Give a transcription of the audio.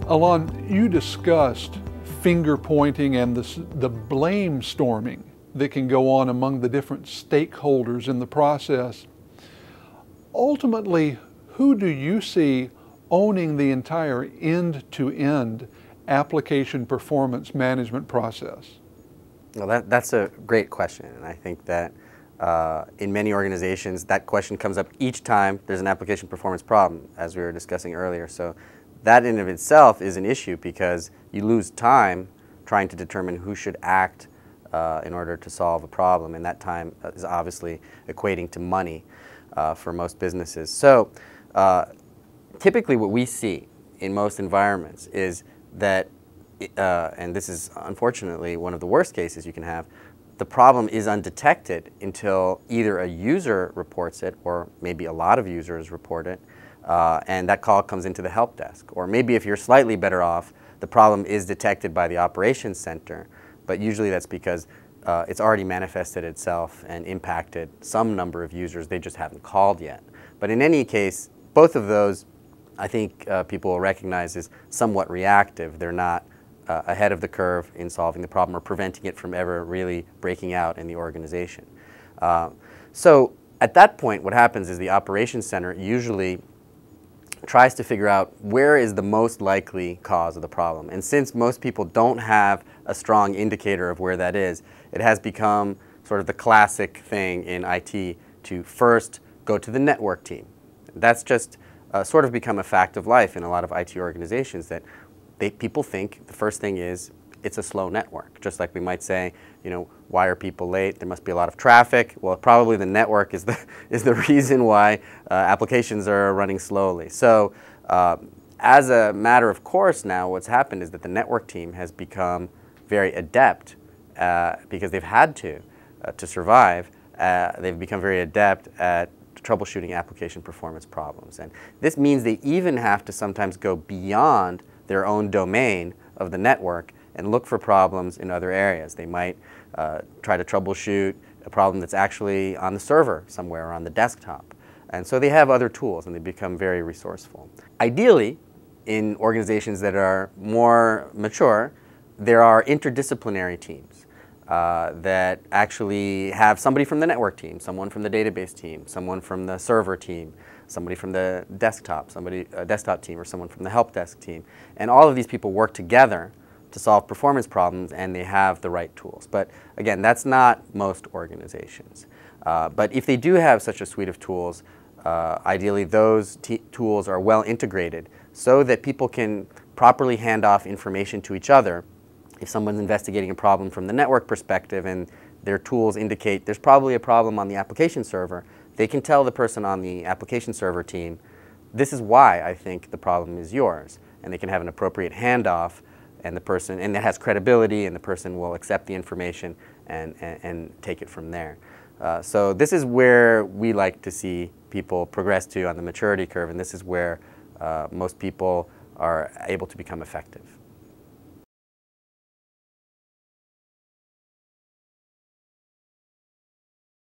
Alain, you discussed finger pointing and the blame storming that can go on among the different stakeholders in the process. Ultimately, who do you see owning the entire end-to-end application performance management process? Well, that's a great question, and I think that in many organizations that question comes up each time there's an application performance problem, as we were discussing earlier. So that in of itself is an issue because you lose time trying to determine who should act in order to solve a problem, and that time is obviously equating to money for most businesses. So typically what we see in most environments is that, and this is unfortunately one of the worst cases you can have, the problem is undetected until either a user reports it or maybe a lot of users report it, and that call comes into the help desk. Or maybe if you're slightly better off, the problem is detected by the operations center, but usually that's because it's already manifested itself and impacted some number of users, they just haven't called yet. But in any case, both of those I think people will recognize as somewhat reactive. They're not ahead of the curve in solving the problem or preventing it from ever really breaking out in the organization. So at that point, what happens is the operations center usually tries to figure out where is the most likely cause of the problem. And since most people don't have a strong indicator of where that is, it has become sort of the classic thing in IT to first go to the network team. That's just sort of become a fact of life in a lot of IT organizations, that people think the first thing is it's a slow network. Just like we might say, you know, why are people late? There must be a lot of traffic. Well, probably the network is the reason why applications are running slowly. So as a matter of course now, what's happened is that the network team has become very adept because they've had to survive. They've become very adept at troubleshooting application performance problems. And this means they even have to sometimes go beyond their own domain of the network and look for problems in other areas. They might try to troubleshoot a problem that's actually on the server somewhere or on the desktop. And so they have other tools and they become very resourceful. Ideally, in organizations that are more mature, there are interdisciplinary teams that actually have somebody from the network team, someone from the database team, someone from the server team, somebody from the desktop, desktop team, or someone from the help desk team. And all of these people work together to solve performance problems, and they have the right tools. But again, that's not most organizations. But if they do have such a suite of tools, ideally those tools are well integrated so that people can properly hand off information to each other. If someone's investigating a problem from the network perspective and their tools indicate there's probably a problem on the application server, they can tell the person on the application server team, this is why I think the problem is yours. And they can have an appropriate handoff, and that has credibility, and the person will accept the information and take it from there. So this is where we like to see people progress to on the maturity curve, and this is where most people are able to become effective.